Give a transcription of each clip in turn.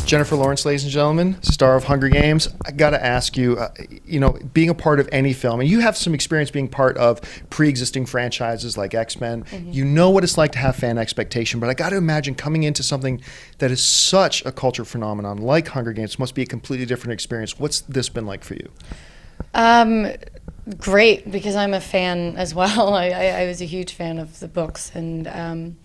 Jennifer Lawrence, ladies and gentlemen, star of Hunger Games. I got to ask you, being a part of any film, and you have some experience being part of pre-existing franchises like X-Men. Mm-hmm. You know what it's like to have fan expectation, but I got to imagine coming into something that is such a culture phenomenon like Hunger Games must be a completely different experience. What's this been like for you? Great, because I'm a fan as well. I was a huge fan of the books, and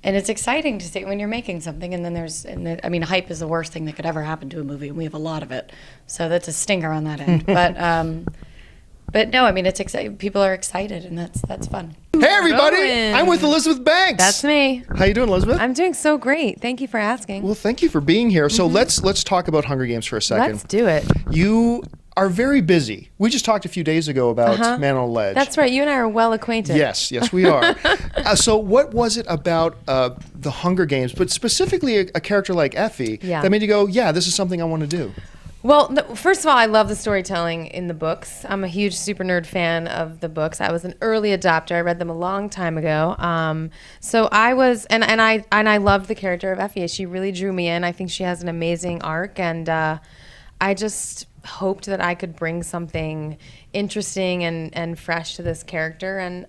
it's exciting to see when you're making something, and then hype is the worst thing that could ever happen to a movie, and we have a lot of it, so that's a stinger on that end. But no, it's exciting. People are excited, and that's fun. Hey everybody, I'm with Elizabeth Banks. That's me. How you doing, Elizabeth? I'm doing so great. Thank you for asking. Well, thank you for being here. So let's talk about Hunger Games for a second. Let's do it. You are very busy. We just talked a few days ago about Man on a Ledge. That's right. You and I are well acquainted. Yes, we are. So what was it about the Hunger Games, but specifically a character like Effie, that made you go, yeah, this is something I want to do? Well, first of all, I love the storytelling in the books. I'm a huge super nerd fan of the books. I was an early adopter. I read them a long time ago. So I was, and I loved the character of Effie. She really drew me in. I think she has an amazing arc, and I just hoped that I could bring something interesting and fresh to this character, and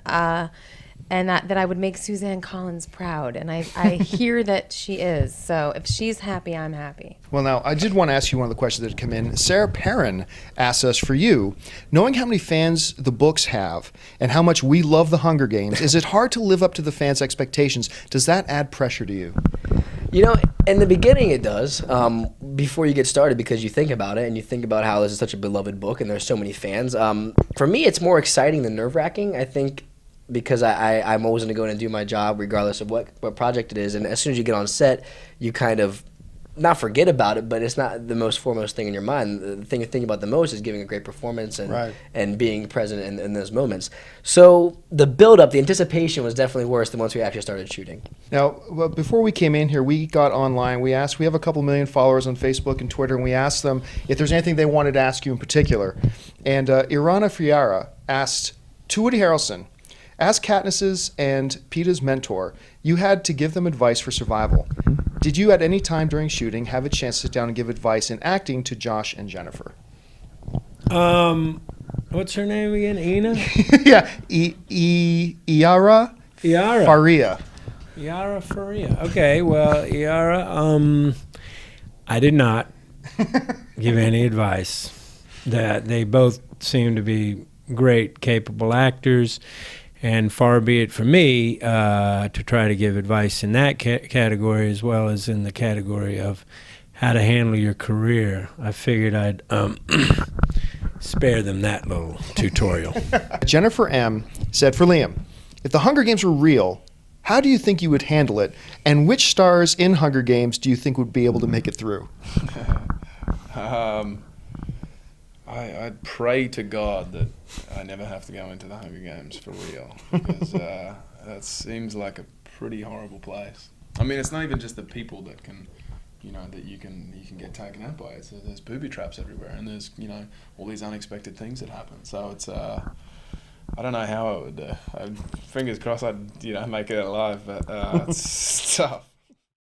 that I would make Suzanne Collins proud. And I hear that she is. So if she's happy, I'm happy. Well, now, I did want to ask you one of the questions that had come in. Sarah Perrin asked us, for you, knowing how many fans the books have and how much we love the Hunger Games, is it hard to live up to the fans' expectations? Does that add pressure to you? In the beginning it does, before you get started, because you think about it and you think about how this is such a beloved book and there's so many fans. For me, it's more exciting than nerve-wracking, I think, because I'm always going to go in and do my job regardless of what project it is. And as soon as you get on set, you kind of not forget about it, but it's not the most foremost thing in your mind. The thing you're thinking about the most is giving a great performance and being present in those moments. So the build-up, the anticipation was definitely worse than once we actually started shooting. Now, before we came in here, we got online. We have a couple million followers on Facebook and Twitter, and we asked them if there's anything they wanted to ask you in particular. And Irana Friara asked, to Woody Harrelson, as Katniss's and Peeta's mentor, you had to give them advice for survival. Did you at any time during shooting have a chance to sit down and give advice in acting to Josh and Jennifer? What's her name again? Ina? Yeah, Iara Faria. Iara Faria. Okay, well, Iara, I did not give any advice. That they both seem to be great, capable actors. And far be it from me to try to give advice in that category as well as in the category of how to handle your career. I figured I'd spare them that little tutorial. Jennifer M. said, for Liam, if the Hunger Games were real, how do you think you would handle it? And which stars in Hunger Games do you think would be able to make it through? I'd pray to God that I never have to go into the Hunger Games for real, because that seems like a pretty horrible place. It's not even just the people that can, that you can get taken out by. There's booby traps everywhere, and there's all these unexpected things that happen. So it's I don't know how I would. Fingers crossed I'd make it alive, but it's tough.